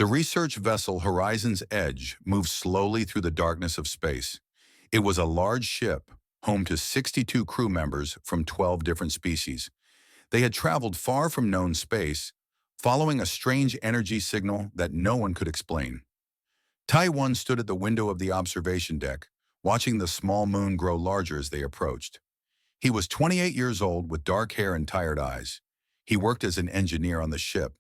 The research vessel Horizon's Edge moved slowly through the darkness of space. It was a large ship, home to 62 crew members from 12 different species. They had traveled far from known space, following a strange energy signal that no one could explain. Taiwan stood at the window of the observation deck, watching the small moon grow larger as they approached. He was 28 years old with dark hair and tired eyes. He worked as an engineer on the ship,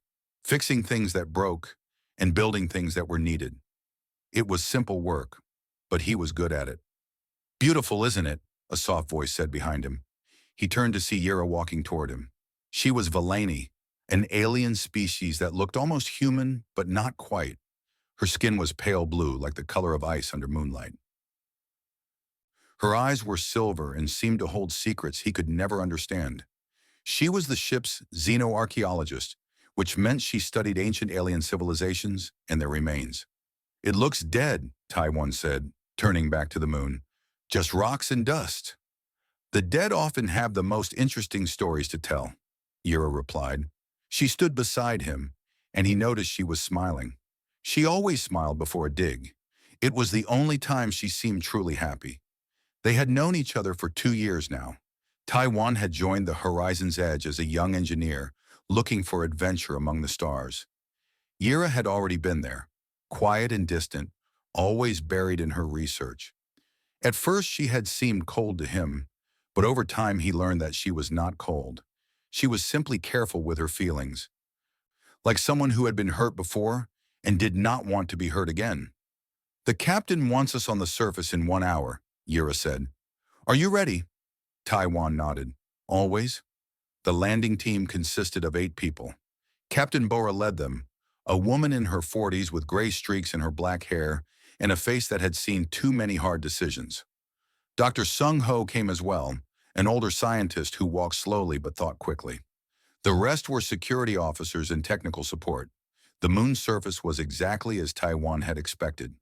fixing things that broke and building things that were needed. It was simple work, but he was good at it. "Beautiful, isn't it?" a soft voice said behind him. He turned to see Yura walking toward him. She was Valani, an alien species that looked almost human, but not quite. Her skin was pale blue, like the color of ice under moonlight. Her eyes were silver and seemed to hold secrets he could never understand. She was the ship's xenoarchaeologist, which meant she studied ancient alien civilizations and their remains. "It looks dead," Taiwan said, turning back to the moon. "Just rocks and dust." "The dead often have the most interesting stories to tell," Yura replied. She stood beside him, and he noticed she was smiling. She always smiled before a dig. It was the only time she seemed truly happy. They had known each other for 2 years now. Taiwan had joined the Horizon's Edge as a young engineer, looking for adventure among the stars. Yura had already been there, quiet and distant, always buried in her research. At first she had seemed cold to him, but over time he learned that she was not cold. She was simply careful with her feelings, like someone who had been hurt before and did not want to be hurt again. "The captain wants us on the surface in 1 hour," Yura said. "Are you ready?" Taiwan nodded. "Always." The landing team consisted of 8 people. Captain Bora led them, a woman in her 40s with gray streaks in her black hair and a face that had seen too many hard decisions. Dr. Sung Ho came as well, an older scientist who walked slowly but thought quickly. The rest were security officers and technical support. The moon's surface was exactly as Taiwan had expected.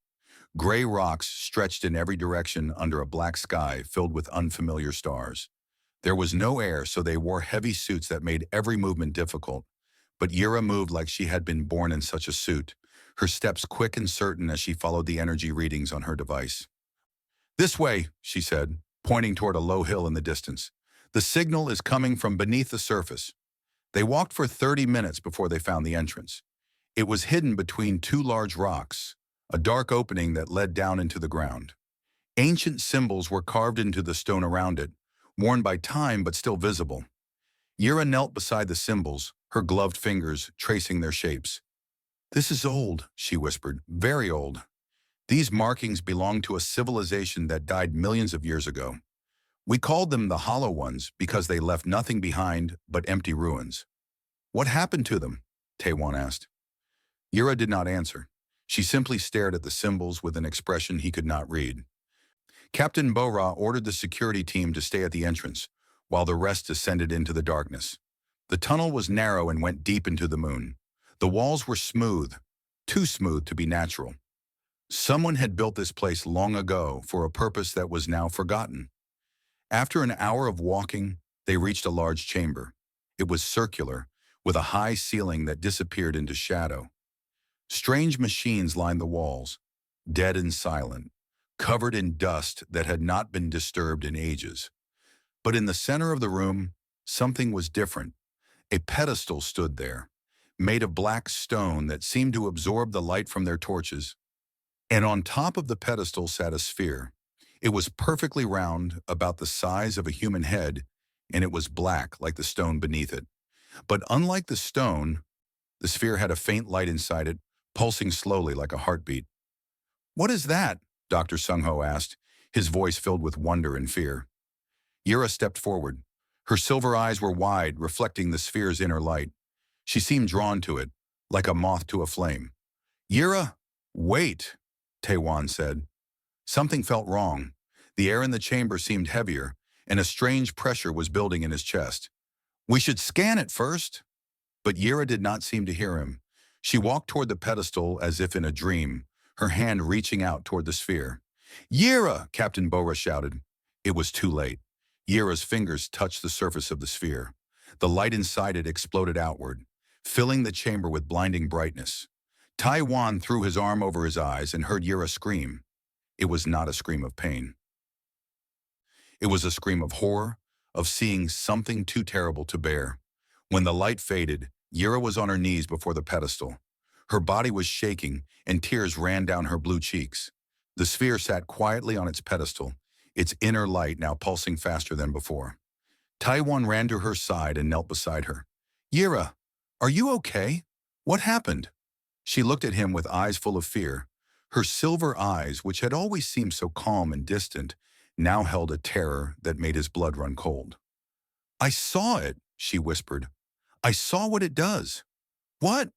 Gray rocks stretched in every direction under a black sky filled with unfamiliar stars. There was no air, so they wore heavy suits that made every movement difficult. But Yura moved like she had been born in such a suit, her steps quick and certain as she followed the energy readings on her device. "This way," she said, pointing toward a low hill in the distance. "The signal is coming from beneath the surface." They walked for 30 minutes before they found the entrance. It was hidden between 2 large rocks, a dark opening that led down into the ground. Ancient symbols were carved into the stone around it, worn by time but still visible. Yura knelt beside the symbols, her gloved fingers tracing their shapes. "This is old," she whispered, "very old. These markings belong to a civilization that died millions of years ago. We called them the Hollow Ones because they left nothing behind but empty ruins." "What happened to them?" Taiwan asked. Yura did not answer. She simply stared at the symbols with an expression he could not read. Captain Bora ordered the security team to stay at the entrance, while the rest descended into the darkness. The tunnel was narrow and went deep into the moon. The walls were smooth, too smooth to be natural. Someone had built this place long ago for a purpose that was now forgotten. After an hour of walking, they reached a large chamber. It was circular, with a high ceiling that disappeared into shadow. Strange machines lined the walls, dead and silent, covered in dust that had not been disturbed in ages. But in the center of the room, something was different. A pedestal stood there, made of black stone that seemed to absorb the light from their torches. And on top of the pedestal sat a sphere. It was perfectly round, about the size of a human head, and it was black like the stone beneath it. But unlike the stone, the sphere had a faint light inside it, pulsing slowly like a heartbeat. "What is that?" Dr. Sung-ho asked, his voice filled with wonder and fear. Yura stepped forward. Her silver eyes were wide, reflecting the sphere's inner light. She seemed drawn to it, like a moth to a flame. "Yura, wait," Taiwan said. Something felt wrong. The air in the chamber seemed heavier, and a strange pressure was building in his chest. "We should scan it first." But Yura did not seem to hear him. She walked toward the pedestal as if in a dream, her hand reaching out toward the sphere. "Yura!" Captain Bora shouted. It was too late. Yura's fingers touched the surface of the sphere. The light inside it exploded outward, filling the chamber with blinding brightness. Taiwan threw his arm over his eyes and heard Yura scream. It was not a scream of pain. It was a scream of horror, of seeing something too terrible to bear. When the light faded, Yura was on her knees before the pedestal. Her body was shaking, and tears ran down her blue cheeks. The sphere sat quietly on its pedestal, its inner light now pulsing faster than before. Taiwan ran to her side and knelt beside her. Yura, are you okay? What happened? She looked at him with eyes full of fear. Her silver eyes, which had always seemed so calm and distant, now held a terror that made his blood run cold. I saw it, she whispered. I saw what it does. What?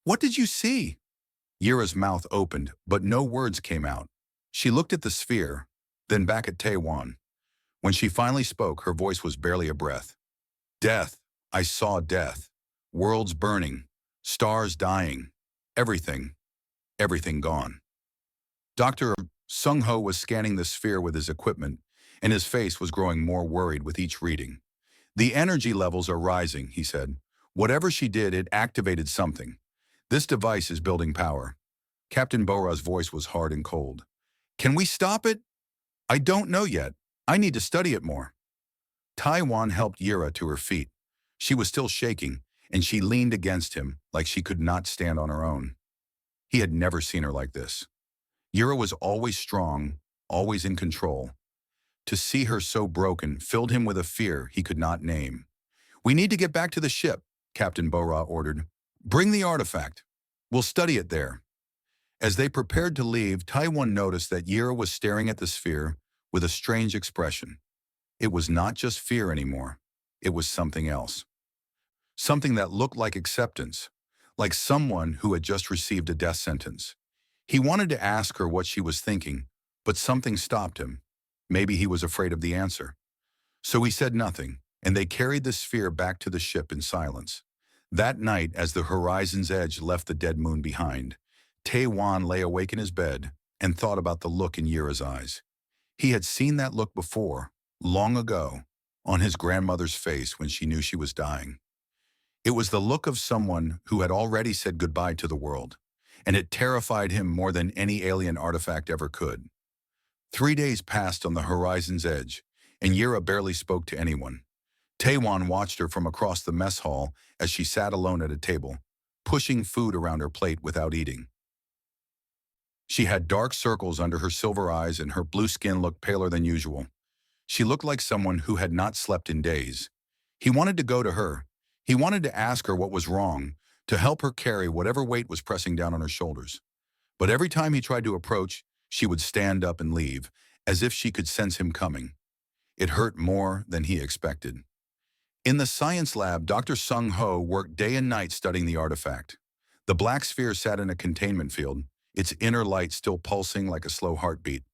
What did you see? Yura's mouth opened, but no words came out. She looked at the sphere, then back at Taiwan. When she finally spoke, her voice was barely a breath. Death. I saw death. Worlds burning. Stars dying. Everything. Everything gone. Dr. Sung-ho was scanning the sphere with his equipment, and his face was growing more worried with each reading. The energy levels are rising, he said. Whatever she did, it activated something. This device is building power. Captain Bora's voice was hard and cold. Can we stop it? I don't know yet. I need to study it more. Taiwan helped Yura to her feet. She was still shaking, and she leaned against him like she could not stand on her own. He had never seen her like this. Yura was always strong, always in control. To see her so broken filled him with a fear he could not name. We need to get back to the ship, Captain Bora ordered. Bring the artifact. We'll study it there. As they prepared to leave, Taiwan noticed that Yura was staring at the sphere with a strange expression. It was not just fear anymore. It was something else. Something that looked like acceptance, like someone who had just received a death sentence. He wanted to ask her what she was thinking, but something stopped him. Maybe he was afraid of the answer. So he said nothing, and they carried the sphere back to the ship in silence. That night, as the horizon's edge left the dead moon behind, Taiwan lay awake in his bed and thought about the look in Yura's eyes. He had seen that look before, long ago, on his grandmother's face when she knew she was dying. It was the look of someone who had already said goodbye to the world, and it terrified him more than any alien artifact ever could. 3 days passed on the horizon's edge, and Yura barely spoke to anyone. Taiwan watched her from across the mess hall as she sat alone at a table, pushing food around her plate without eating. She had dark circles under her silver eyes, and her blue skin looked paler than usual. She looked like someone who had not slept in days. He wanted to go to her. He wanted to ask her what was wrong, to help her carry whatever weight was pressing down on her shoulders. But every time he tried to approach, she would stand up and leave, as if she could sense him coming. It hurt more than he expected. In the science lab, Dr. Sung-ho worked day and night studying the artifact. The black sphere sat in a containment field, its inner light still pulsing like a slow heartbeat.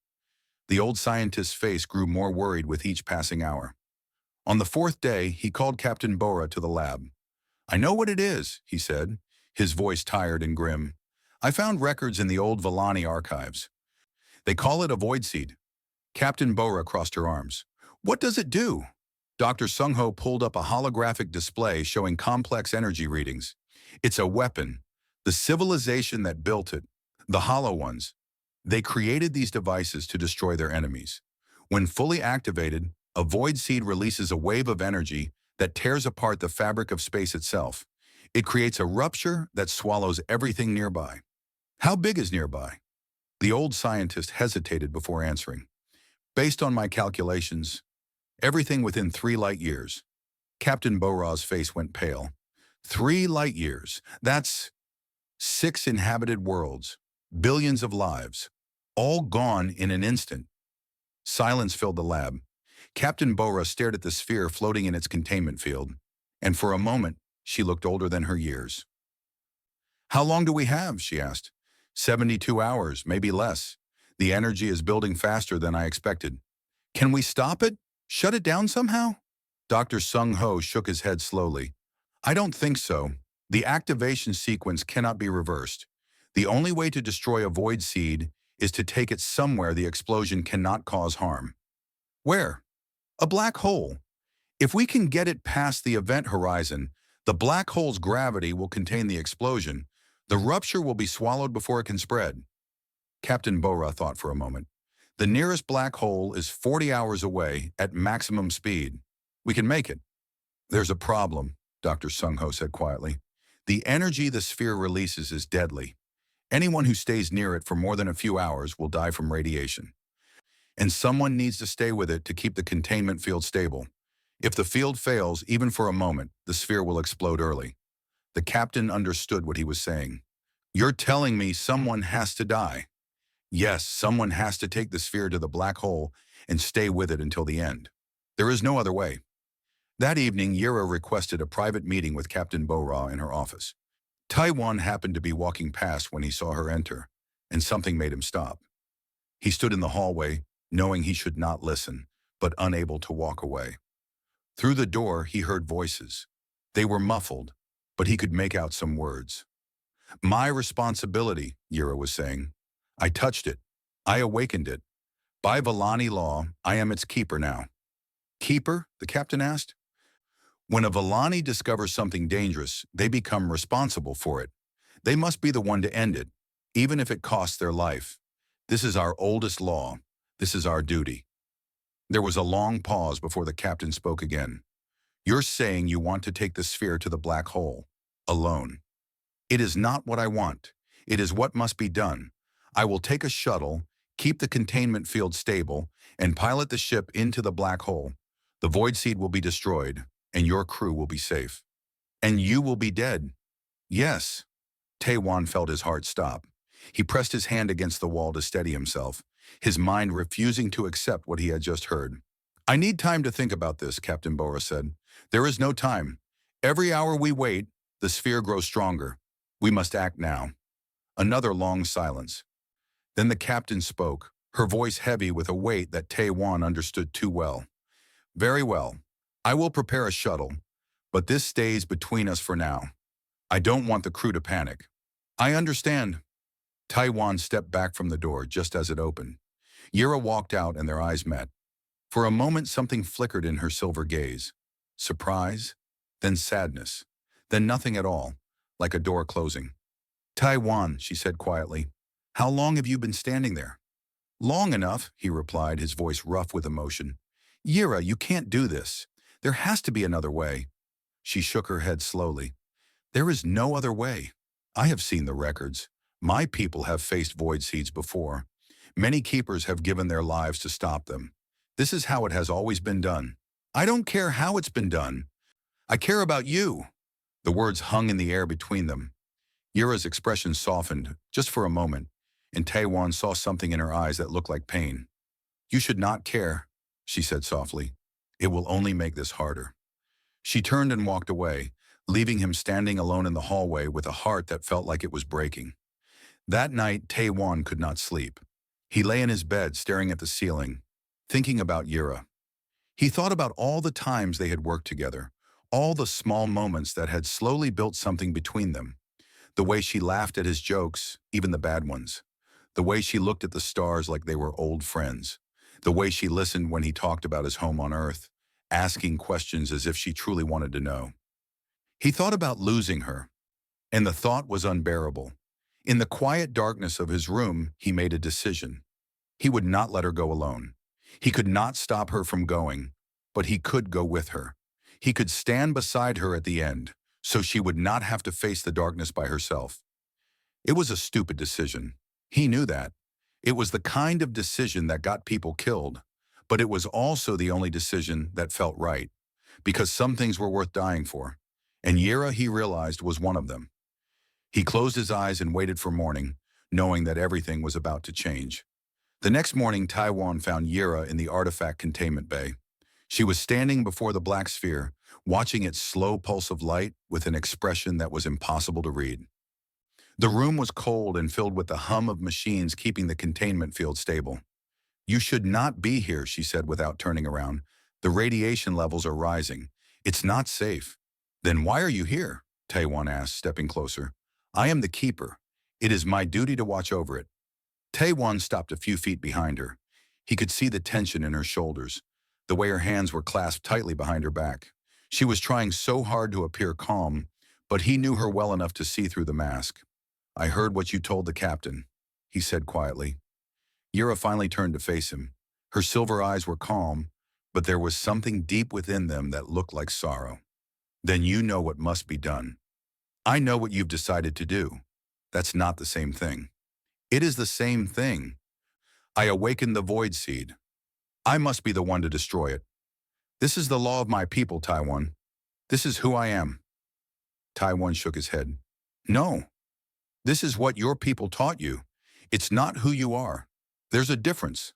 The old scientist's face grew more worried with each passing hour. On the 4th day, he called Captain Bora to the lab. I know what it is, he said, his voice tired and grim. I found records in the old Villani archives. They call it a void seed. Captain Bora crossed her arms. What does it do? Dr. Sung-ho pulled up a holographic display showing complex energy readings. It's a weapon. The civilization that built it, the Hollow Ones, they created these devices to destroy their enemies. When fully activated, a void seed releases a wave of energy that tears apart the fabric of space itself. It creates a rupture that swallows everything nearby. How big is nearby? The old scientist hesitated before answering. Based on my calculations, everything within 3 light years. Captain Bora's face went pale. 3 light years. That's 6 inhabited worlds, billions of lives, all gone in an instant. Silence filled the lab. Captain Bora stared at the sphere floating in its containment field, and for a moment, she looked older than her years. How long do we have? She asked. 72 hours, maybe less. The energy is building faster than I expected. Can we stop it? Shut it down somehow? Dr. Sung-ho shook his head slowly. I don't think so. The activation sequence cannot be reversed. The only way to destroy a void seed is to take it somewhere the explosion cannot cause harm. Where? A black hole. If we can get it past the event horizon, the black hole's gravity will contain the explosion, The rupture will be swallowed before it can spread. Captain Bora thought for a moment. The nearest black hole is 40 hours away at maximum speed. We can make it. There's a problem, Dr. Sung-ho said quietly. The energy the sphere releases is deadly. Anyone who stays near it for more than a few hours will die from radiation. And someone needs to stay with it to keep the containment field stable. If the field fails, even for a moment, the sphere will explode early. The captain understood what he was saying. You're telling me someone has to die? Yes, someone has to take the sphere to the black hole and stay with it until the end. There is no other way. That evening, Yira requested a private meeting with Captain Bora in her office. Taiwan happened to be walking past when he saw her enter, and something made him stop. He stood in the hallway, knowing he should not listen, but unable to walk away. Through the door, he heard voices. They were muffled, but he could make out some words. My responsibility, Yira was saying. I touched it. I awakened it. By Vellani law, I am its keeper now. Keeper? The captain asked. When a Vellani discovers something dangerous, they become responsible for it. They must be the one to end it, even if it costs their life. This is our oldest law. This is our duty. There was a long pause before the captain spoke again. You're saying you want to take the sphere to the black hole, alone. It is not what I want. It is what must be done. I will take a shuttle, keep the containment field stable, and pilot the ship into the black hole. The void seed will be destroyed, and your crew will be safe. And you will be dead. Yes. Taewon felt his heart stop. He pressed his hand against the wall to steady himself, his mind refusing to accept what he had just heard. I need time to think about this, Captain Bora said. There is no time. Every hour we wait, the sphere grows stronger. We must act now. Another long silence. Then the captain spoke, her voice heavy with a weight that Taewon understood too well. Very well. I will prepare a shuttle, but this stays between us for now. I don't want the crew to panic. I understand. Taiwan stepped back from the door just as it opened. Yira walked out and their eyes met. For a moment something flickered in her silver gaze. Surprise, then sadness, then nothing at all, like a door closing. Taiwan, she said quietly, how long have you been standing there? Long enough, he replied, his voice rough with emotion. Yira, you can't do this. There has to be another way. She shook her head slowly. There is no other way. I have seen the records. My people have faced void seeds before. Many keepers have given their lives to stop them. This is how it has always been done. I don't care how it's been done. I care about you. The words hung in the air between them. Yira's expression softened, just for a moment, and Taewon saw something in her eyes that looked like pain. You should not care, she said softly. It will only make this harder. She turned and walked away, leaving him standing alone in the hallway with a heart that felt like it was breaking. That night, Taewon could not sleep. He lay in his bed staring at the ceiling, thinking about Yira. He thought about all the times they had worked together, all the small moments that had slowly built something between them. The way she laughed at his jokes, even the bad ones. The way she looked at the stars like they were old friends. The way she listened when he talked about his home on Earth, asking questions as if she truly wanted to know. He thought about losing her, and the thought was unbearable. In the quiet darkness of his room, he made a decision. He would not let her go alone. He could not stop her from going, but he could go with her. He could stand beside her at the end, so she would not have to face the darkness by herself. It was a stupid decision. He knew that. It was the kind of decision that got people killed, but it was also the only decision that felt right, because some things were worth dying for, and Yira, he realized, was one of them. He closed his eyes and waited for morning, knowing that everything was about to change. The next morning, Taiwan found Yira in the artifact containment bay. She was standing before the black sphere, watching its slow pulse of light with an expression that was impossible to read. The room was cold and filled with the hum of machines keeping the containment field stable. You should not be here, she said without turning around. The radiation levels are rising. It's not safe. Then why are you here? Taiwan asked, stepping closer. I am the keeper. It is my duty to watch over it. Taewon stopped a few feet behind her. He could see the tension in her shoulders, the way her hands were clasped tightly behind her back. She was trying so hard to appear calm, but he knew her well enough to see through the mask. I heard what you told the captain, he said quietly. Yura finally turned to face him. Her silver eyes were calm, but there was something deep within them that looked like sorrow. Then you know what must be done. I know what you've decided to do. That's not the same thing. It is the same thing. I awakened the void seed. I must be the one to destroy it. This is the law of my people, Taiwan. This is who I am. Taiwan shook his head. No, this is what your people taught you. It's not who you are. There's a difference.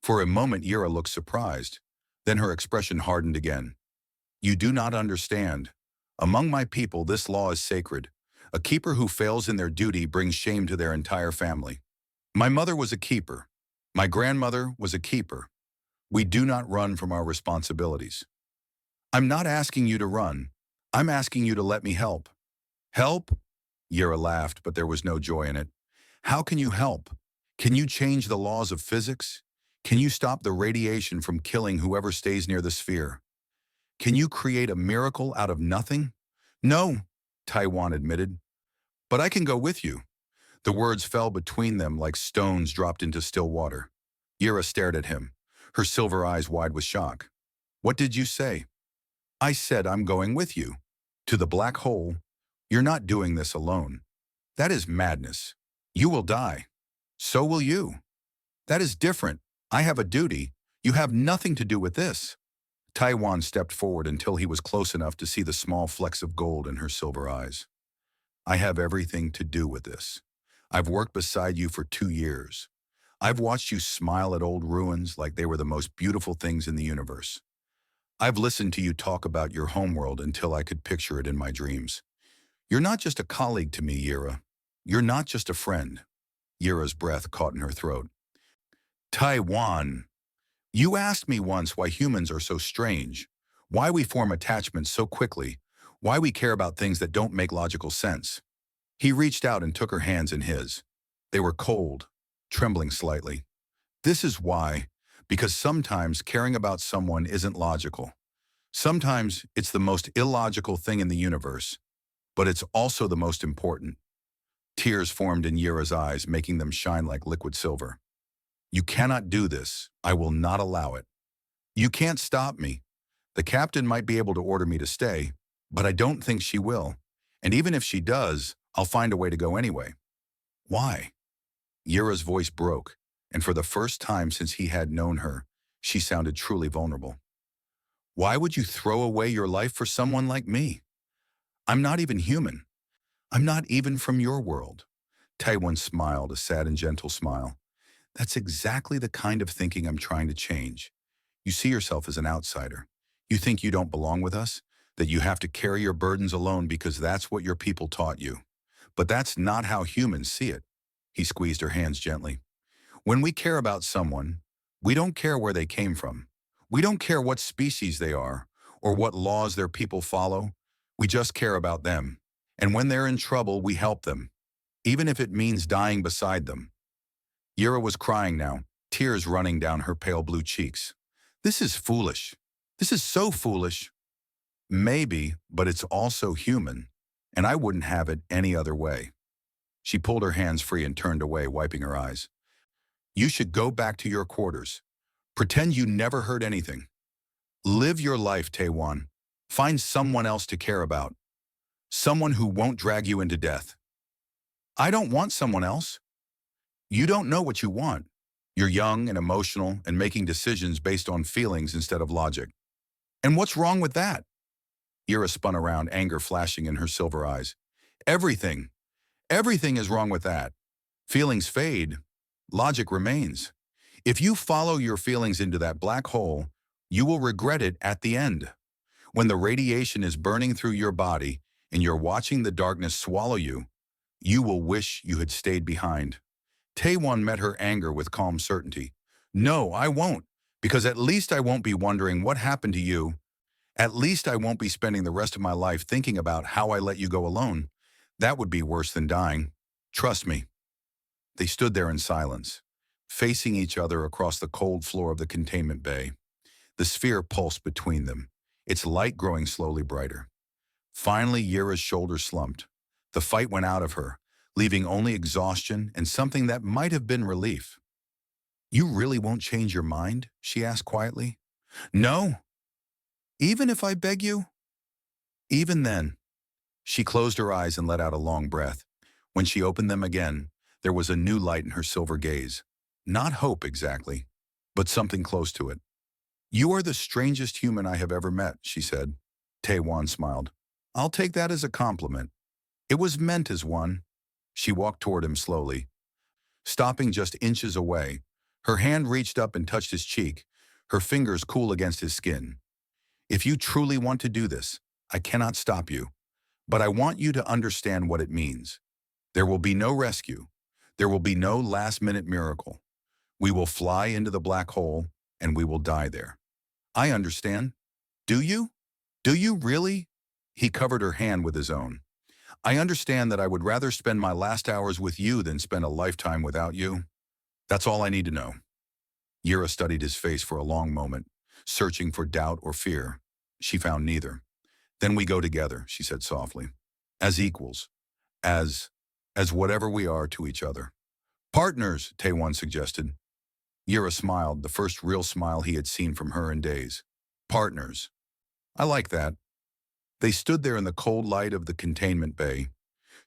For a moment, Yura looked surprised. Then her expression hardened again. You do not understand. Among my people, this law is sacred. A keeper who fails in their duty brings shame to their entire family. My mother was a keeper. My grandmother was a keeper. We do not run from our responsibilities. I'm not asking you to run. I'm asking you to let me help. Help? Yura laughed, but there was no joy in it. How can you help? Can you change the laws of physics? Can you stop the radiation from killing whoever stays near the sphere? Can you create a miracle out of nothing? No, Taiwan admitted. But I can go with you. The words fell between them like stones dropped into still water. Yura stared at him, her silver eyes wide with shock. What did you say? I said I'm going with you. To the black hole. You're not doing this alone. That is madness. You will die. So will you. That is different. I have a duty. You have nothing to do with this. Taiwan stepped forward until he was close enough to see the small flecks of gold in her silver eyes. I have everything to do with this. I've worked beside you for 2 years. I've watched you smile at old ruins like they were the most beautiful things in the universe. I've listened to you talk about your homeworld until I could picture it in my dreams. You're not just a colleague to me, Yura. You're not just a friend. Yura's breath caught in her throat. Taiwan. You asked me once why humans are so strange, why we form attachments so quickly, why we care about things that don't make logical sense. He reached out and took her hands in his. They were cold, trembling slightly. This is why, because sometimes caring about someone isn't logical. Sometimes it's the most illogical thing in the universe, but it's also the most important. Tears formed in Yura's eyes, making them shine like liquid silver. You cannot do this. I will not allow it. You can't stop me. The captain might be able to order me to stay, but I don't think she will. And even if she does, I'll find a way to go anyway. Why? Yura's voice broke, and for the first time since he had known her, she sounded truly vulnerable. Why would you throw away your life for someone like me? I'm not even human. I'm not even from your world. Taiwan smiled, a sad and gentle smile. That's exactly the kind of thinking I'm trying to change. You see yourself as an outsider. You think you don't belong with us, that you have to carry your burdens alone because that's what your people taught you. But that's not how humans see it. He squeezed her hands gently. When we care about someone, we don't care where they came from. We don't care what species they are or what laws their people follow. We just care about them. And when they're in trouble, we help them, even if it means dying beside them. Yura was crying now, tears running down her pale blue cheeks. This is foolish. This is so foolish. Maybe, but it's also human, and I wouldn't have it any other way. She pulled her hands free and turned away, wiping her eyes. You should go back to your quarters. Pretend you never heard anything. Live your life, Taiwan. Find someone else to care about. Someone who won't drag you into death. I don't want someone else. You don't know what you want. You're young and emotional and making decisions based on feelings instead of logic. And what's wrong with that? Yura spun around, anger flashing in her silver eyes. Everything. Everything is wrong with that. Feelings fade. Logic remains. If you follow your feelings into that black hole, you will regret it at the end. When the radiation is burning through your body and you're watching the darkness swallow you, you will wish you had stayed behind. Taiwan met her anger with calm certainty. No, I won't, because at least I won't be wondering what happened to you. At least I won't be spending the rest of my life thinking about how I let you go alone. That would be worse than dying. Trust me. They stood there in silence, facing each other across the cold floor of the containment bay. The sphere pulsed between them, its light growing slowly brighter. Finally, Yura's shoulders slumped. The fight went out of her, leaving only exhaustion and something that might have been relief. "You really won't change your mind?" she asked quietly. "No, even if I beg you?" Even then, she closed her eyes and let out a long breath. When she opened them again, there was a new light in her silver gaze. Not hope exactly, but something close to it. "You are the strangest human I have ever met," she said. Taewon smiled. "I'll take that as a compliment. It was meant as one." She walked toward him slowly, stopping just inches away. Her hand reached up and touched his cheek, her fingers cool against his skin. "If you truly want to do this, I cannot stop you. But I want you to understand what it means. There will be no rescue. There will be no last-minute miracle. We will fly into the black hole, and we will die there." "I understand. Do you? Do you really?" He covered her hand with his own. "I understand that I would rather spend my last hours with you than spend a lifetime without you. That's all I need to know." Yura studied his face for a long moment, searching for doubt or fear. She found neither. "Then we go together," she said softly. "As equals. As, as whatever we are to each other." "Partners," Taewon suggested. Yura smiled, the first real smile he had seen from her in days. "Partners. I like that." They stood there in the cold light of the containment bay,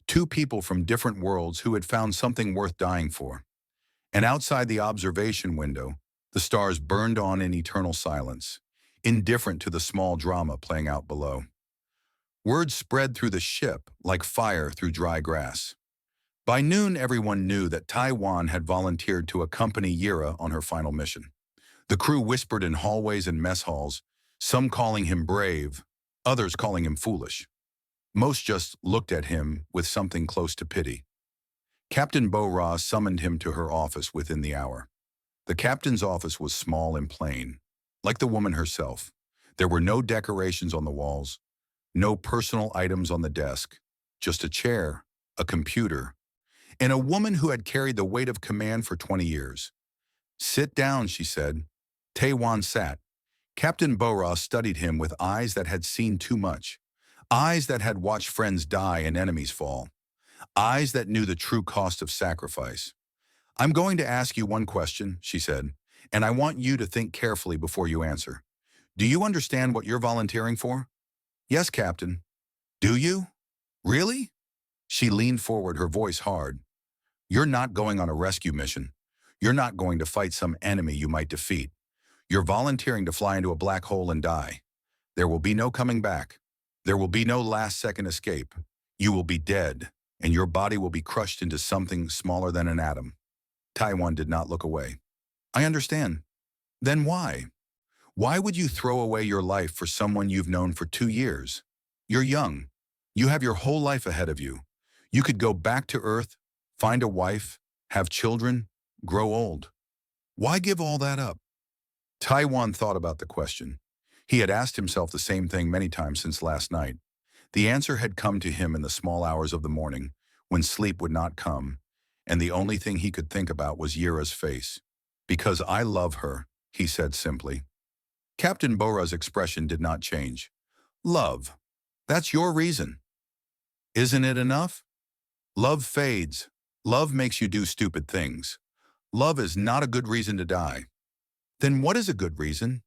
two people from different worlds who had found something worth dying for. And outside the observation window, the stars burned on in eternal silence, indifferent to the small drama playing out below. Word spread through the ship like fire through dry grass. By noon, everyone knew that Taewon had volunteered to accompany Yura on her final mission. The crew whispered in hallways and mess halls, some calling him brave, others calling him foolish. Most just looked at him with something close to pity. Captain Bo-Ra summoned him to her office within the hour. The captain's office was small and plain, like the woman herself. There were no decorations on the walls, no personal items on the desk, just a chair, a computer, and a woman who had carried the weight of command for 20 years. "Sit down," she said. Taewon sat. Captain Bo-Ra studied him with eyes that had seen too much, eyes that had watched friends die and enemies fall, eyes that knew the true cost of sacrifice. "I'm going to ask you one question," she said, "and I want you to think carefully before you answer. Do you understand what you're volunteering for?" "Yes, Captain." "Do you? Really?" She leaned forward, her voice hard. "You're not going on a rescue mission. You're not going to fight some enemy you might defeat. You're volunteering to fly into a black hole and die. There will be no coming back. There will be no last-second escape. You will be dead, and your body will be crushed into something smaller than an atom." Taiwan did not look away. "I understand. Then why? Why would you throw away your life for someone you've known for 2 years? You're young. You have your whole life ahead of you. You could go back to Earth, find a wife, have children, grow old. Why give all that up?" Taiwan thought about the question. He had asked himself the same thing many times since last night. The answer had come to him in the small hours of the morning, when sleep would not come, and the only thing he could think about was Yura's face. "Because I love her," he said simply. Captain Bora's expression did not change. "Love. That's your reason. Isn't it enough? Love fades. Love makes you do stupid things. Love is not a good reason to die." "Then what is a good reason?"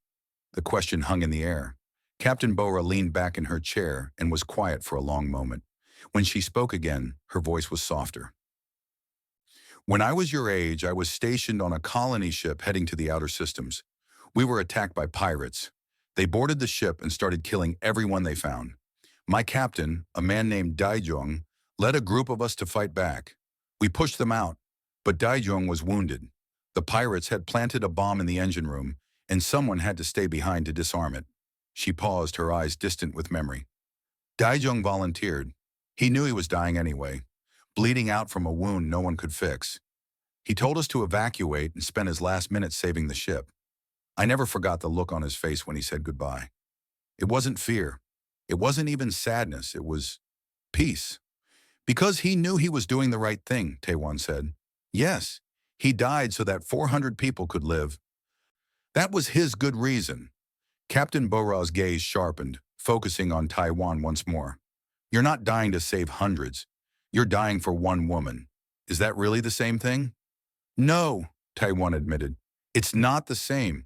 The question hung in the air. Captain Bora leaned back in her chair and was quiet for a long moment. When she spoke again, her voice was softer. "When I was your age, I was stationed on a colony ship heading to the outer systems. We were attacked by pirates. They boarded the ship and started killing everyone they found. My captain, a man named Daijong, led a group of us to fight back. We pushed them out, but Daijong was wounded. The pirates had planted a bomb in the engine room, and someone had to stay behind to disarm it." She paused, her eyes distant with memory. Daijong volunteered. He knew he was dying anyway, bleeding out from a wound no one could fix. He told us to evacuate and spend his last minutes saving the ship. I never forgot the look on his face when he said goodbye. It wasn't fear. It wasn't even sadness. It was peace. "Because he knew he was doing the right thing," Taewon said. "Yes, he died so that 400 people could live. That was his good reason." Captain Bora's gaze sharpened, focusing on Taiwan once more. "You're not dying to save hundreds. You're dying for one woman. Is that really the same thing? No, Taiwan admitted. It's not the same,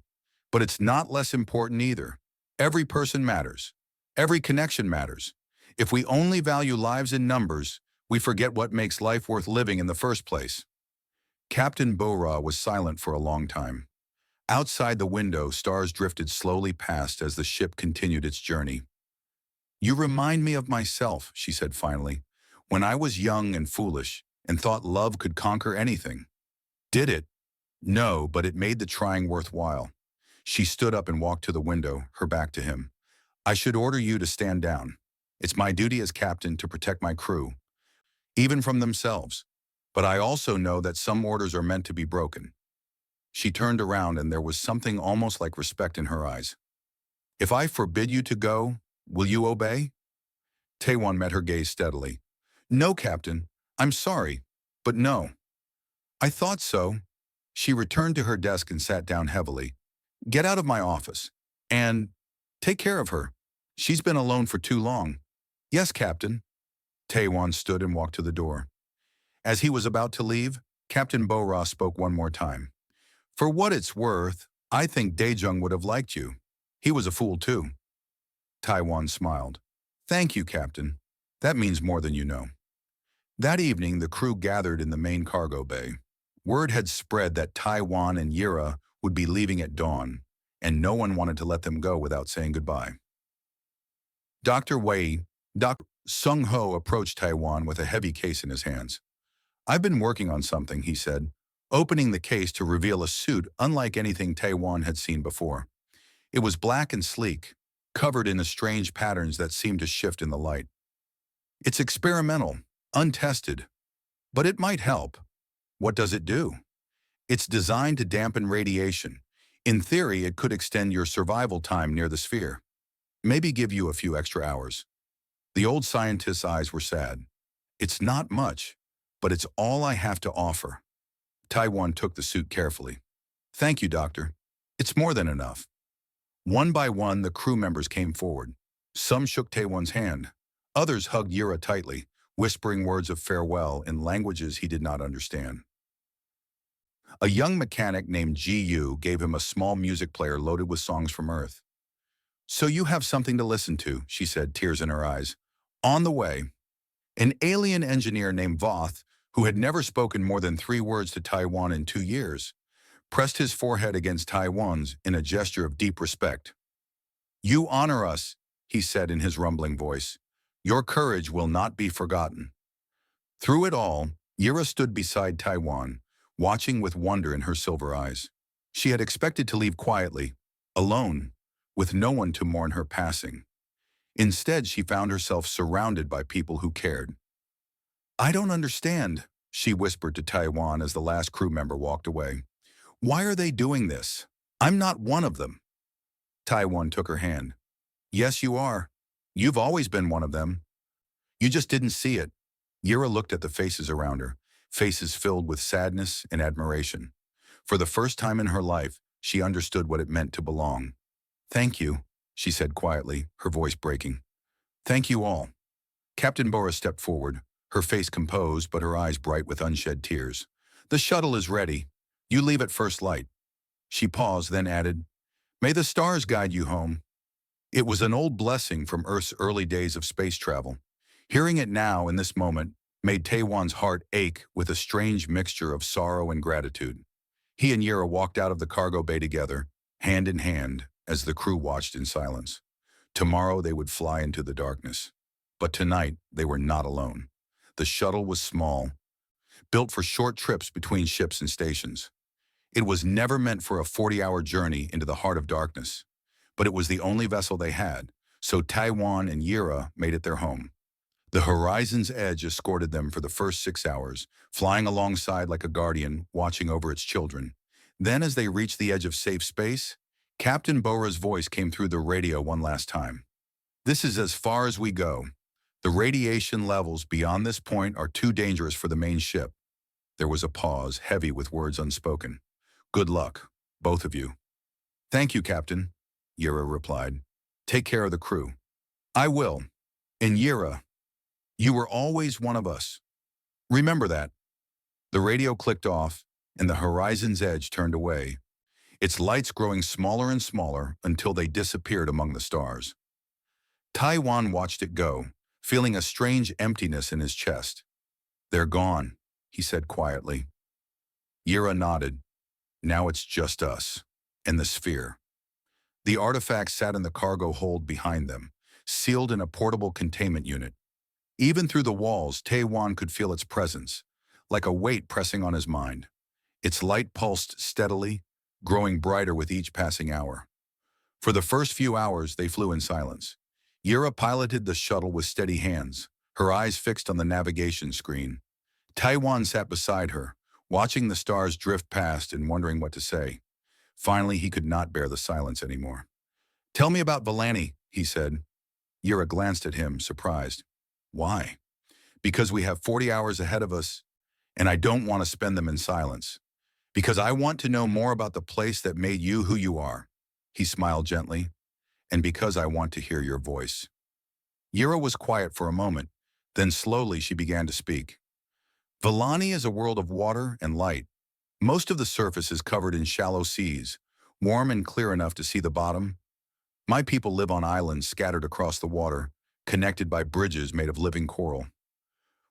but it's not less important either. Every person matters. Every connection matters. If we only value lives in numbers, we forget what makes life worth living in the first place. Captain Bora was silent for a long time. Outside the window, stars drifted slowly past as the ship continued its journey. You remind me of myself, she said finally, when I was young and foolish and thought love could conquer anything. Did it? No, but it made the trying worthwhile. She stood up and walked to the window, her back to him. I should order you to stand down. It's my duty as captain to protect my crew, even from themselves. But I also know that some orders are meant to be broken. She turned around and there was something almost like respect in her eyes. If I forbid you to go, will you obey? Taiwan met her gaze steadily. No, Captain. I'm sorry, but no. I thought so. She returned to her desk and sat down heavily. Get out of my office. And take care of her. She's been alone for too long. Yes, Captain. Taiwan stood and walked to the door. As he was about to leave, Captain Bora spoke one more time. For what it's worth, I think Daejung would have liked you. He was a fool too. Taiwan smiled. Thank you, Captain. That means more than you know. That evening, the crew gathered in the main cargo bay. Word had spread that Taiwan and Yira would be leaving at dawn, and no one wanted to let them go without saying goodbye. Dr. Dr. Sung Ho approached Taiwan with a heavy case in his hands. I've been working on something, he said, opening the case to reveal a suit unlike anything Taiwan had seen before. It was black and sleek, covered in strange patterns that seemed to shift in the light. It's experimental, untested, but it might help. What does it do? It's designed to dampen radiation. In theory, it could extend your survival time near the sphere. Maybe give you a few extra hours. The old scientist's eyes were sad. It's not much, but it's all I have to offer. Taiwan took the suit carefully. Thank you, Doctor. It's more than enough. One by one, the crew members came forward. Some shook Taiwan's hand. Others hugged Yura tightly, whispering words of farewell in languages he did not understand. A young mechanic named Ji Yu gave him a small music player loaded with songs from Earth. So you have something to listen to, she said, tears in her eyes. On the way. An alien engineer named Voth, who had never spoken more than 3 words to Taiwan in 2 years, pressed his forehead against Taiwan's in a gesture of deep respect. You honor us, he said in his rumbling voice. Your courage will not be forgotten. Through it all, Yira stood beside Taiwan, watching with wonder in her silver eyes. She had expected to leave quietly, alone, with no one to mourn her passing. Instead, she found herself surrounded by people who cared. I don't understand, she whispered to Taiwan as the last crew member walked away. Why are they doing this? I'm not one of them. Taiwan took her hand. Yes, you are. You've always been one of them. You just didn't see it. Yira looked at the faces around her, faces filled with sadness and admiration. For the first time in her life, she understood what it meant to belong. Thank you, she said quietly, her voice breaking. Thank you all. Captain Bora stepped forward, her face composed but her eyes bright with unshed tears. The shuttle is ready. You leave at first light. She paused, then added, May the stars guide you home. It was an old blessing from Earth's early days of space travel. Hearing it now, in this moment, made Taiwan's heart ache with a strange mixture of sorrow and gratitude. He and Yira walked out of the cargo bay together, hand in hand, as the crew watched in silence. Tomorrow they would fly into the darkness. But tonight, they were not alone. The shuttle was small, built for short trips between ships and stations. It was never meant for a 40-hour journey into the heart of darkness. But it was the only vessel they had, so Taiwan and Yira made it their home. The horizon's edge escorted them for the first 6 hours, flying alongside like a guardian, watching over its children. Then, as they reached the edge of safe space, Captain Bora's voice came through the radio one last time. This is as far as we go. The radiation levels beyond this point are too dangerous for the main ship. There was a pause, heavy with words unspoken. Good luck, both of you. Thank you, Captain, Yira replied. Take care of the crew. I will. And Yira, you were always one of us. Remember that. The radio clicked off, and the horizon's edge turned away, its lights growing smaller and smaller until they disappeared among the stars. Taiwan watched it go, feeling a strange emptiness in his chest. "They're gone," he said quietly. Yira nodded. "Now it's just us and the sphere." The artifacts sat in the cargo hold behind them, sealed in a portable containment unit. Even through the walls, Taiwan could feel its presence, like a weight pressing on his mind. Its light pulsed steadily, growing brighter with each passing hour. For the first few hours, they flew in silence. Yira piloted the shuttle with steady hands, her eyes fixed on the navigation screen. Taiwan sat beside her, watching the stars drift past and wondering what to say. Finally, he could not bear the silence anymore. "Tell me about Valani," he said. Yira glanced at him, surprised. "Why?" "Because we have 40 hours ahead of us, and I don't want to spend them in silence. Because I want to know more about the place that made you who you are." He smiled gently. "And because I want to hear your voice." Yira was quiet for a moment, then slowly she began to speak. "Valani is a world of water and light. Most of the surface is covered in shallow seas, warm and clear enough to see the bottom. My people live on islands scattered across the water, connected by bridges made of living coral.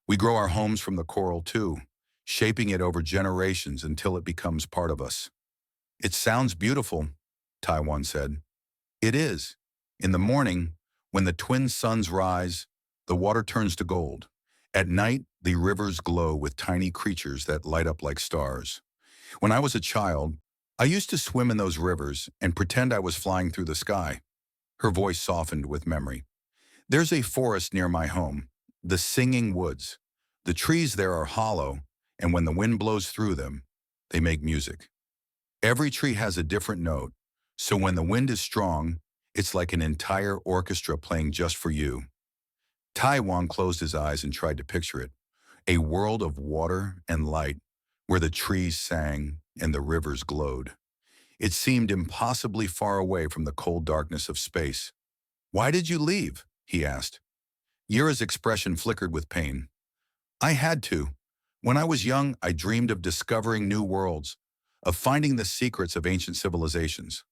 We grow our homes from the coral too, shaping it over generations until it becomes part of us." "It sounds beautiful," Taiwan said. "It is. In the morning, when the twin suns rise, the water turns to gold. At night, the rivers glow with tiny creatures that light up like stars. When I was a child, I used to swim in those rivers and pretend I was flying through the sky." Her voice softened with memory. "There's a forest near my home, the Singing Woods. The trees there are hollow, and when the wind blows through them, they make music. Every tree has a different note, so when the wind is strong, it's like an entire orchestra playing just for you." Taiwan closed his eyes and tried to picture it. A world of water and light, where the trees sang and the rivers glowed. It seemed impossibly far away from the cold darkness of space. "Why did you leave?" he asked. Yira's expression flickered with pain. "I had to. When I was young, I dreamed of discovering new worlds, of finding the secrets of ancient civilizations.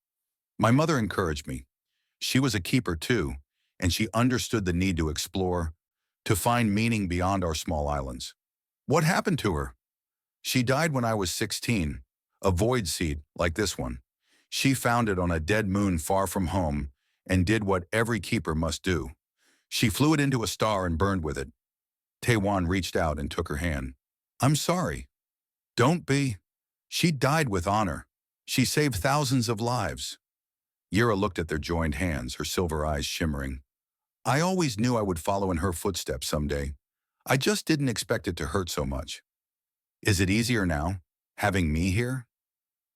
My mother encouraged me. She was a keeper too, and she understood the need to explore, to find meaning beyond our small islands." "What happened to her?" "She died when I was 16, a void seed like this one. She found it on a dead moon far from home and did what every keeper must do. She flew it into a star and burned with it." Taiwan reached out and took her hand. "I'm sorry." "Don't be. She died with honor. She saved thousands of lives." Yira looked at their joined hands, her silver eyes shimmering. "I always knew I would follow in her footsteps someday. I just didn't expect it to hurt so much." "Is it easier now, having me here?"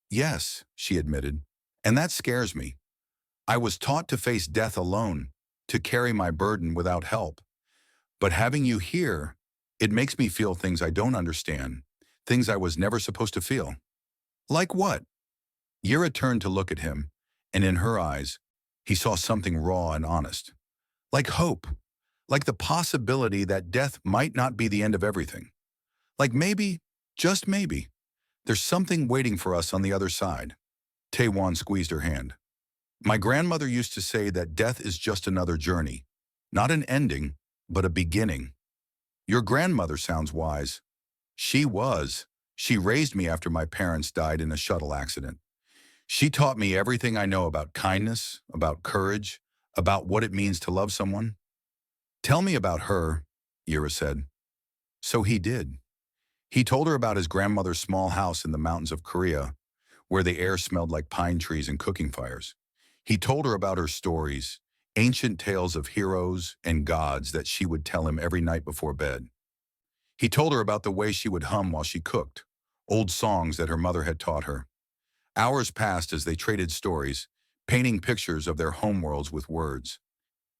"Yes," she admitted, "and that scares me. I was taught to face death alone, to carry my burden without help. But having you here, it makes me feel things I don't understand, things I was never supposed to feel." "Like what?" Yira turned to look at him, and in her eyes, he saw something raw and honest. "Like hope, like the possibility that death might not be the end of everything. Like maybe, just maybe, there's something waiting for us on the other side." Taiwan squeezed her hand. "My grandmother used to say that death is just another journey, not an ending, but a beginning." "Your grandmother sounds wise." "She was. She raised me after my parents died in a shuttle accident. She taught me everything I know about kindness, about courage, about what it means to love someone." "Tell me about her," Yira said. So he did. He told her about his grandmother's small house in the mountains of Korea, where the air smelled like pine trees and cooking fires. He told her about her stories, ancient tales of heroes and gods that she would tell him every night before bed. He told her about the way she would hum while she cooked, old songs that her mother had taught her. Hours passed as they traded stories, painting pictures of their homeworlds with words.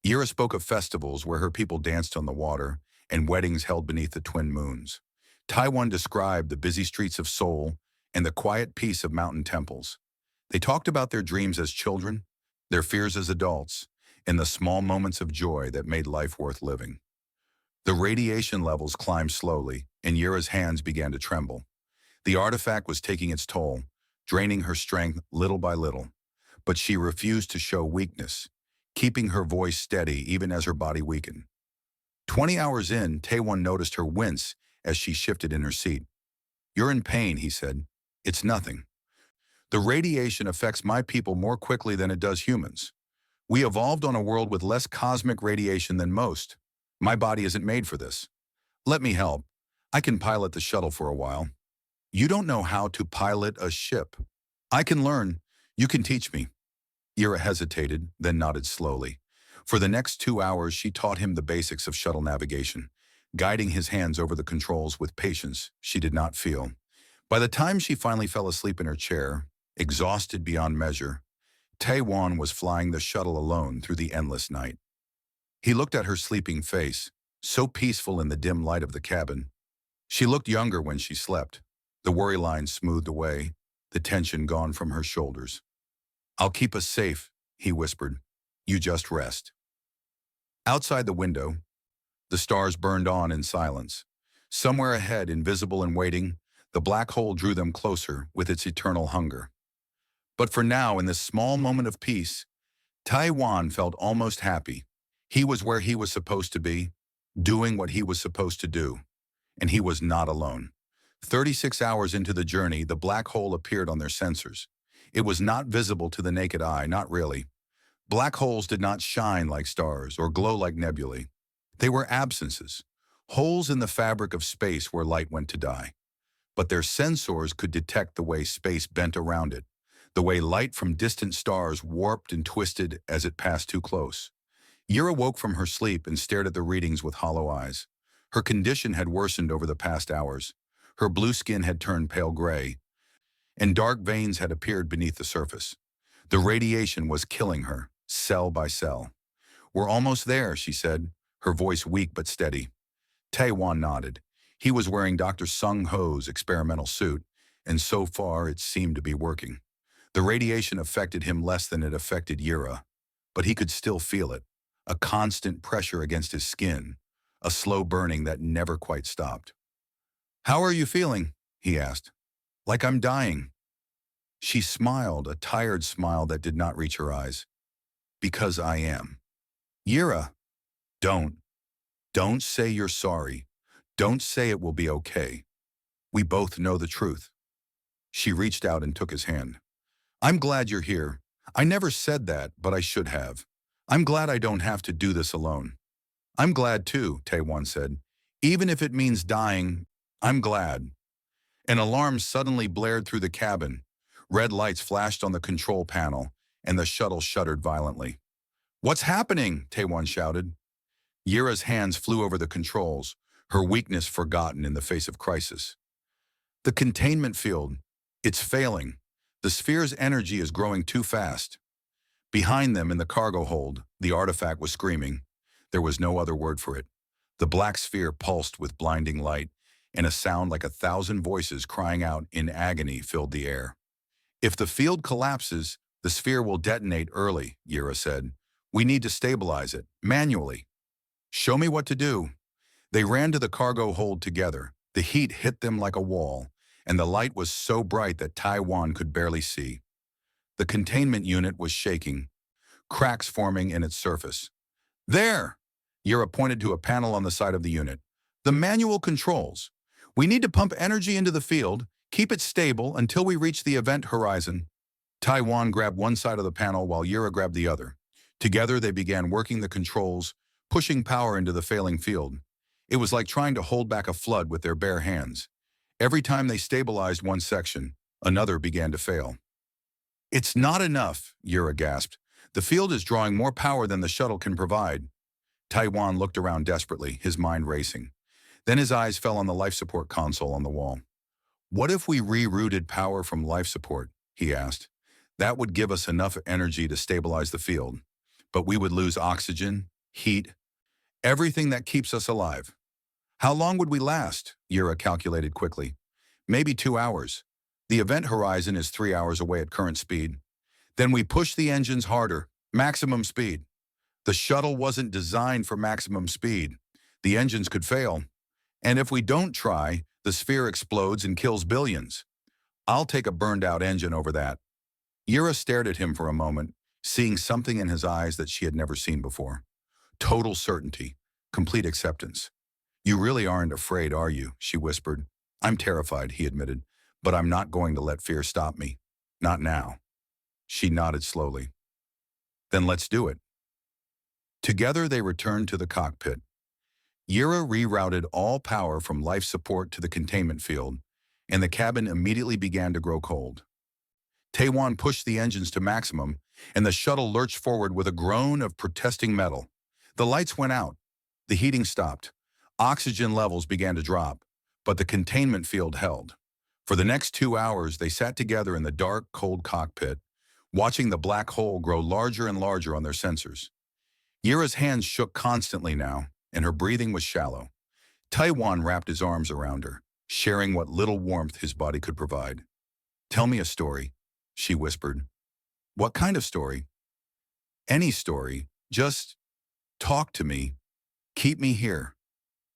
Yira spoke of festivals where her people danced on the water and weddings held beneath the twin moons. Taiwan described the busy streets of Seoul and the quiet peace of mountain temples. They talked about their dreams as children, their fears as adults, and the small moments of joy that made life worth living. The radiation levels climbed slowly, and Yura's hands began to tremble. The artifact was taking its toll, draining her strength little by little. But she refused to show weakness, keeping her voice steady even as her body weakened. 20 hours in, Taewon noticed her wince as she shifted in her seat. "You're in pain," he said. "It's nothing. The radiation affects my people more quickly than it does humans. We evolved on a world with less cosmic radiation than most. My body isn't made for this. Let me help. I can pilot the shuttle for a while." "You don't know how to pilot a ship." "I can learn. You can teach me." Ira hesitated, then nodded slowly. For the next 2 hours, she taught him the basics of shuttle navigation, guiding his hands over the controls with patience she did not feel. By the time she finally fell asleep in her chair, exhausted beyond measure, Taewon was flying the shuttle alone through the endless night. He looked at her sleeping face, so peaceful in the dim light of the cabin. She looked younger when she slept, the worry lines smoothed away, the tension gone from her shoulders. "I'll keep us safe," he whispered. "You just rest." Outside the window, the stars burned on in silence. Somewhere ahead, invisible and waiting, the black hole drew them closer with its eternal hunger. But for now, in this small moment of peace, Taewon felt almost happy. He was where he was supposed to be, doing what he was supposed to do. And he was not alone. 36 hours into the journey, the black hole appeared on their sensors. It was not visible to the naked eye, not really. Black holes did not shine like stars or glow like nebulae. They were absences, holes in the fabric of space where light went to die. But their sensors could detect the way space bent around it, the way light from distant stars warped and twisted as it passed too close. Yura woke from her sleep and stared at the readings with hollow eyes. Her condition had worsened over the past hours. Her blue skin had turned pale gray, and dark veins had appeared beneath the surface. The radiation was killing her, cell by cell. "We're almost there," she said, her voice weak but steady. Taewon nodded. He was wearing Dr. Sung Ho's experimental suit, and so far it seemed to be working. The radiation affected him less than it affected Yura, but he could still feel it, a constant pressure against his skin, a slow burning that never quite stopped. "How are you feeling?" he asked. "Like I'm dying." She smiled, a tired smile that did not reach her eyes. "Because I am." "Yura, don't say you're sorry. Don't say it will be okay. We both know the truth." She reached out and took his hand. "I'm glad you're here. I never said that, but I should have. I'm glad I don't have to do this alone." "I'm glad too," Taewon said. "Even if it means dying, I'm glad." An alarm suddenly blared through the cabin. Red lights flashed on the control panel, and the shuttle shuddered violently. "What's happening?" Taewon shouted. Yura's hands flew over the controls, her weakness forgotten in the face of crisis. "The containment field. It's failing. The sphere's energy is growing too fast." Behind them in the cargo hold, the artifact was screaming. There was no other word for it. The black sphere pulsed with blinding light, and a sound like 1,000 voices crying out in agony filled the air. "If the field collapses, the sphere will detonate early," Yura said. "We need to stabilize it, manually." "Show me what to do." They ran to the cargo hold together. The heat hit them like a wall, and the light was so bright that Taewon could barely see. The containment unit was shaking, cracks forming in its surface. "There!" Yura pointed to a panel on the side of the unit. "The manual controls. We need to pump energy into the field, keep it stable until we reach the event horizon." Taewon grabbed one side of the panel while Yura grabbed the other. Together they began working the controls, pushing power into the failing field. It was like trying to hold back a flood with their bare hands. Every time they stabilized one section, another began to fail. "It's not enough," Yura gasped. "The field is drawing more power than the shuttle can provide." Taewon looked around desperately, his mind racing. Then his eyes fell on the life support console on the wall. "What if we rerouted power from life support?" he asked. "That would give us enough energy to stabilize the field. But we would lose oxygen, heat, everything that keeps us alive." "How long would we last?" Yura calculated quickly. "Maybe 2 hours. The event horizon is 3 hours away at current speed. Then we push the engines harder, maximum speed." "The shuttle wasn't designed for maximum speed. The engines could fail." And if we don't try, the sphere explodes and kills billions. I'll take a burned-out engine over that. Yura stared at him for a moment, seeing something in his eyes that she had never seen before. Total certainty, complete acceptance. You really aren't afraid, are you? She whispered. I'm terrified, he admitted, but I'm not going to let fear stop me. Not now. She nodded slowly. Then let's do it. Together they returned to the cockpit. Yura rerouted all power from life support to the containment field, and the cabin immediately began to grow cold. Taewon pushed the engines to maximum, and the shuttle lurched forward with a groan of protesting metal. The lights went out. The heating stopped. Oxygen levels began to drop, but the containment field held. For the next 2 hours, they sat together in the dark, cold cockpit, watching the black hole grow larger and larger on their sensors. Yura's hands shook constantly now, and her breathing was shallow. Taiwan wrapped his arms around her, sharing what little warmth his body could provide. Tell me a story, she whispered. What kind of story? Any story. Just talk to me. Keep me here.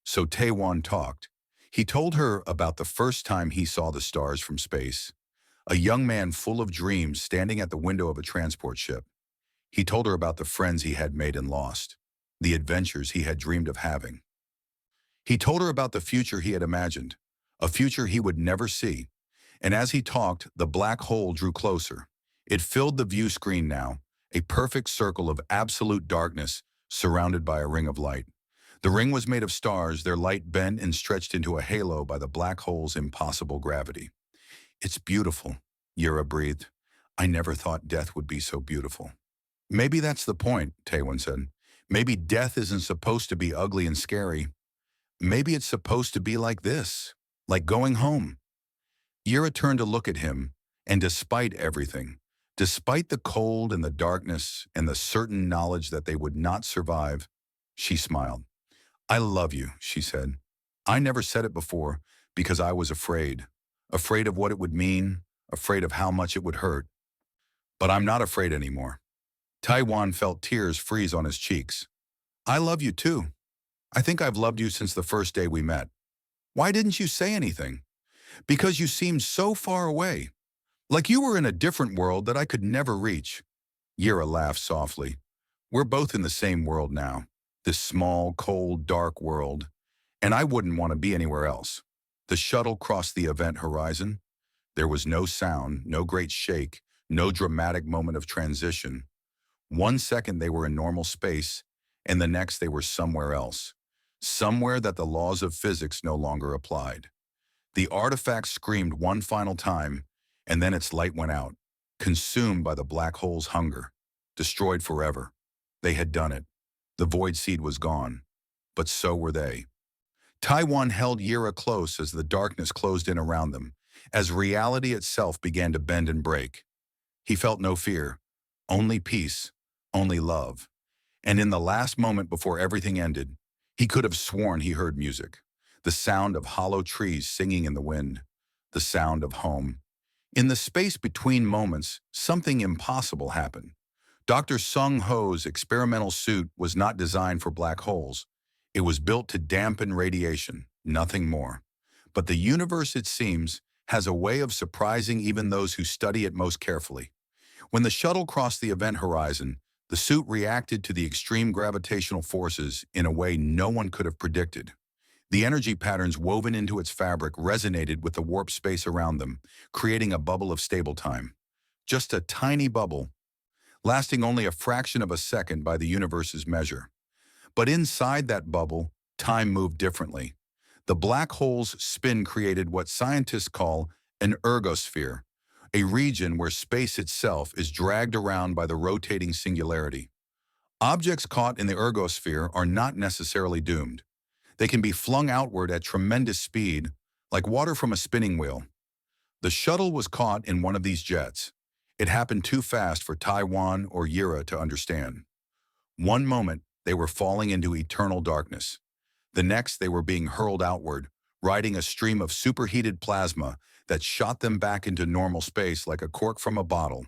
So Taewon talked. He told her about the first time he saw the stars from space. A young man full of dreams standing at the window of a transport ship. He told her about the friends he had made and lost, the adventures he had dreamed of having. He told her about the future he had imagined, a future he would never see. And as he talked, the black hole drew closer. It filled the view screen now, a perfect circle of absolute darkness surrounded by a ring of light. The ring was made of stars, their light bent and stretched into a halo by the black hole's impossible gravity. It's beautiful, Yura breathed. I never thought death would be so beautiful. Maybe that's the point, Taewon said. Maybe death isn't supposed to be ugly and scary. Maybe it's supposed to be like this, like going home. Yura turned to look at him, and despite everything, despite the cold and the darkness and the certain knowledge that they would not survive, she smiled. I love you, she said. I never said it before because I was afraid of what it would mean, afraid of how much it would hurt. But I'm not afraid anymore. Taiwan felt tears freeze on his cheeks. I love you too. I think I've loved you since the first day we met. Why didn't you say anything? Because you seemed so far away, like you were in a different world that I could never reach. Yura laughed softly. We're both in the same world now, this small, cold, dark world, and I wouldn't want to be anywhere else. The shuttle crossed the event horizon. There was no sound, no great shake, no dramatic moment of transition. 1 second they were in normal space, and the next they were somewhere else, somewhere that the laws of physics no longer applied. The artifact screamed one final time, and then its light went out, consumed by the black hole's hunger, destroyed forever. They had done it. The void seed was gone, but so were they. Taiwan held Yura close as the darkness closed in around them, as reality itself began to bend and break. He felt no fear, only peace, only love. And in the last moment before everything ended, he could have sworn he heard music, the sound of hollow trees singing in the wind, the sound of home. In the space between moments, something impossible happened. Dr. Sung Ho's experimental suit was not designed for black holes. It was built to dampen radiation, nothing more. But the universe, it seems, has a way of surprising even those who study it most carefully. When the shuttle crossed the event horizon, the suit reacted to the extreme gravitational forces in a way no one could have predicted. The energy patterns woven into its fabric resonated with the warp space around them, creating a bubble of stable time. Just a tiny bubble, lasting only a fraction of a second by the universe's measure. But inside that bubble, time moved differently. The black hole's spin created what scientists call an ergosphere, a region where space itself is dragged around by the rotating singularity. Objects caught in the ergosphere are not necessarily doomed. They can be flung outward at tremendous speed, like water from a spinning wheel. The shuttle was caught in one of these jets. It happened too fast for Taiwan or Yura to understand. One moment, they were falling into eternal darkness. The next, they were being hurled outward, riding a stream of superheated plasma that shot them back into normal space like a cork from a bottle.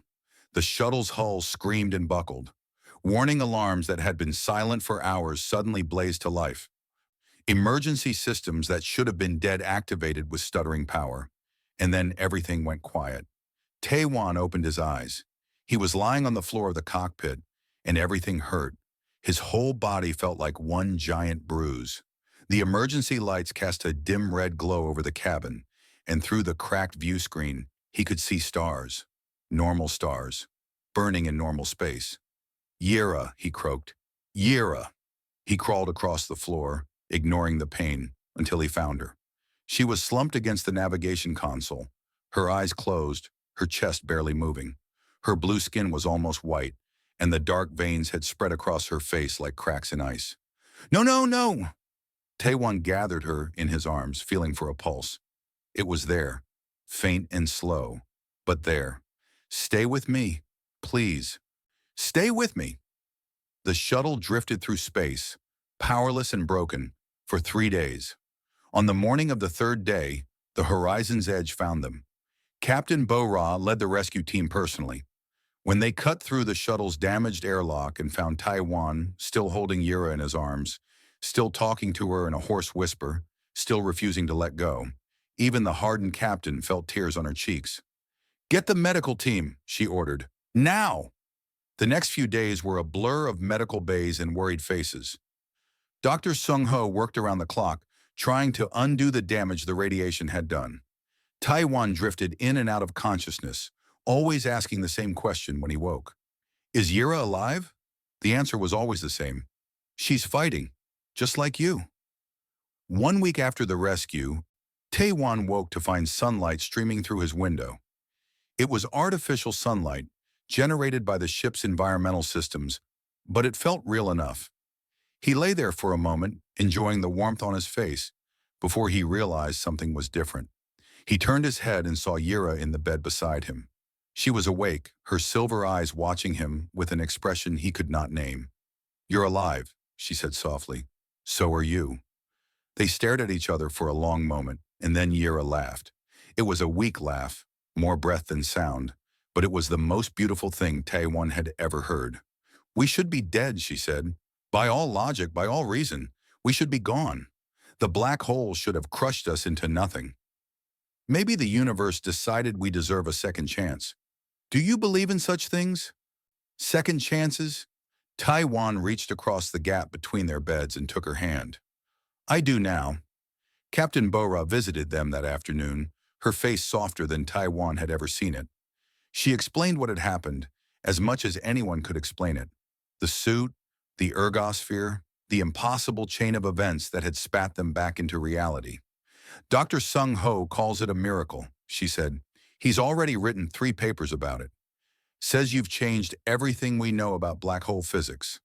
The shuttle's hull screamed and buckled. Warning alarms that had been silent for hours suddenly blazed to life. Emergency systems that should have been dead activated with stuttering power. And then everything went quiet. Taewan opened his eyes. He was lying on the floor of the cockpit, and everything hurt. His whole body felt like one giant bruise. The emergency lights cast a dim red glow over the cabin, and through the cracked view screen, he could see stars. Normal stars. Burning in normal space. "Yira," he croaked. "Yira." He crawled across the floor, ignoring the pain, until he found her. She was slumped against the navigation console, her eyes closed, her chest barely moving. Her blue skin was almost white, and the dark veins had spread across her face like cracks in ice. "No, no, no!" Taewon gathered her in his arms, feeling for a pulse. It was there, faint and slow, but there. "Stay with me, please. Stay with me." The shuttle drifted through space, powerless and broken, for 3 days. On the morning of the third day, the horizon's edge found them. Captain Bo-Ra led the rescue team personally. When they cut through the shuttle's damaged airlock and found Taiwan still holding Yura in his arms, still talking to her in a hoarse whisper, still refusing to let go, even the hardened captain felt tears on her cheeks. "Get the medical team," she ordered. "Now!" The next few days were a blur of medical bays and worried faces. Dr. Sung-ho worked around the clock, trying to undo the damage the radiation had done. Taiwan drifted in and out of consciousness, always asking the same question when he woke. "Is Yira alive?" The answer was always the same. "She's fighting, just like you." 1 week after the rescue, Taiwan woke to find sunlight streaming through his window. It was artificial sunlight, generated by the ship's environmental systems, but it felt real enough. He lay there for a moment, enjoying the warmth on his face, before he realized something was different. He turned his head and saw Yira in the bed beside him. She was awake, her silver eyes watching him with an expression he could not name. "You're alive," she said softly. "So are you." They stared at each other for a long moment, and then Yira laughed. It was a weak laugh, more breath than sound, but it was the most beautiful thing Taewon had ever heard. "We should be dead," she said. "By all logic, by all reason, we should be gone. The black hole should have crushed us into nothing. Maybe the universe decided we deserve a second chance. Do you believe in such things? Second chances?" Taiwan reached across the gap between their beds and took her hand. "I do now." Captain Bo-Ra visited them that afternoon, her face softer than Taiwan had ever seen it. She explained what had happened, as much as anyone could explain it. The suit, the ergosphere, the impossible chain of events that had spat them back into reality. "Dr. Sung-ho calls it a miracle," she said. "He's already written 3 papers about it. Says you've changed everything we know about black hole physics."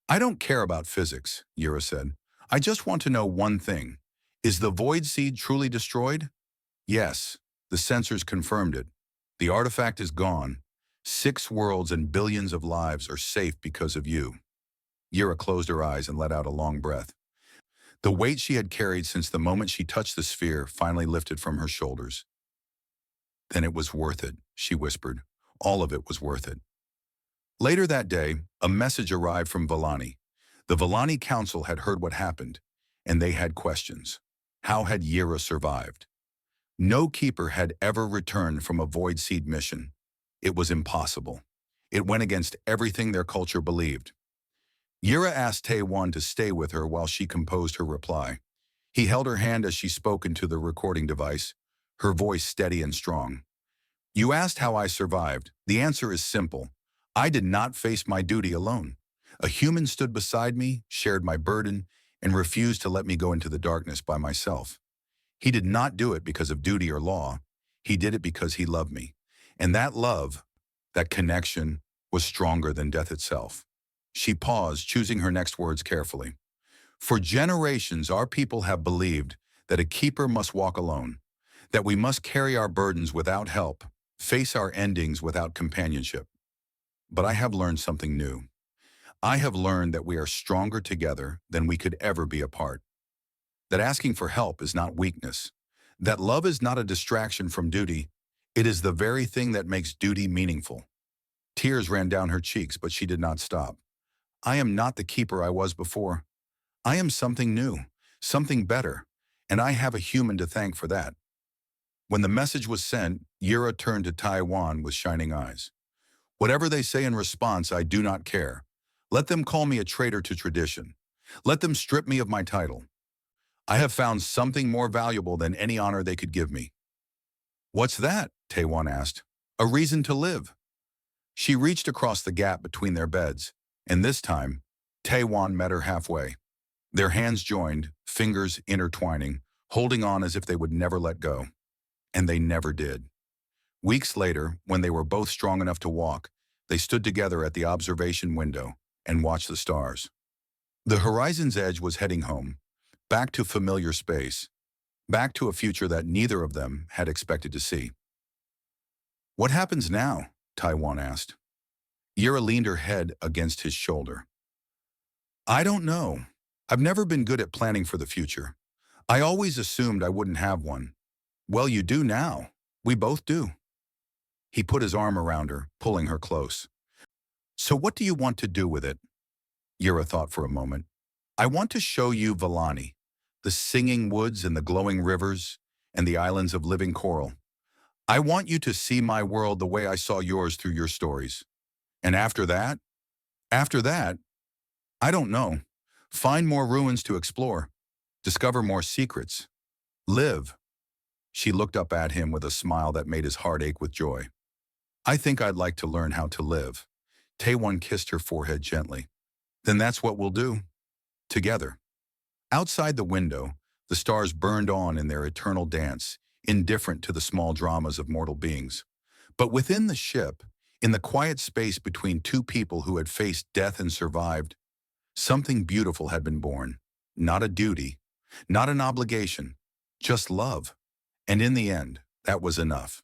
"I don't care about physics," Yura said. "I just want to know one thing. Is the void seed truly destroyed?" "Yes, the sensors confirmed it. The artifact is gone. 6 worlds and billions of lives are safe because of you." Yura closed her eyes and let out a long breath. The weight she had carried since the moment she touched the sphere finally lifted from her shoulders. "Then it was worth it," she whispered. "All of it was worth it." Later that day, a message arrived from Vellani. The Vellani Council had heard what happened, and they had questions. How had Yira survived? No keeper had ever returned from a Void Seed mission. It was impossible. It went against everything their culture believed. Yira asked Taewon to stay with her while she composed her reply. He held her hand as she spoke into the recording device, her voice steady and strong. "You asked how I survived. The answer is simple. I did not face my duty alone. A human stood beside me, shared my burden, and refused to let me go into the darkness by myself. He did not do it because of duty or law. He did it because he loved me. And that love, that connection, was stronger than death itself." She paused, choosing her next words carefully. "For generations, our people have believed that a keeper must walk alone, that we must carry our burdens without help, face our endings without companionship. But I have learned something new. I have learned that we are stronger together than we could ever be apart. That asking for help is not weakness. That love is not a distraction from duty. It is the very thing that makes duty meaningful." Tears ran down her cheeks, but she did not stop. "I am not the keeper I was before. I am something new, something better, and I have a human to thank for that. When the message was sent, Yura turned to Taiwan with shining eyes. Whatever they say in response, I do not care. Let them call me a traitor to tradition. Let them strip me of my title. I have found something more valuable than any honor they could give me. What's that? Taiwan asked. A reason to live. She reached across the gap between their beds, and this time, Taiwan met her halfway. Their hands joined, fingers intertwining, holding on as if they would never let go. And they never did. Weeks later, when they were both strong enough to walk, they stood together at the observation window and watched the stars. The horizon's edge was heading home, back to familiar space, back to a future that neither of them had expected to see. What happens now? Taiwan asked. Yura leaned her head against his shoulder. I don't know. I've never been good at planning for the future. I always assumed I wouldn't have one. Well, you do now. We both do. He put his arm around her, pulling her close. So what do you want to do with it? Yura thought for a moment. I want to show you Valani, the singing woods and the glowing rivers and the islands of living coral. I want you to see my world the way I saw yours through your stories. And after that, I don't know. Find more ruins to explore. Discover more secrets. Live. She looked up at him with a smile that made his heart ache with joy. I think I'd like to learn how to live. Taewon kissed her forehead gently. Then that's what we'll do. Together. Outside the window, the stars burned on in their eternal dance, indifferent to the small dramas of mortal beings. But within the ship, in the quiet space between two people who had faced death and survived, something beautiful had been born. Not a duty, not an obligation, just love. And in the end, that was enough.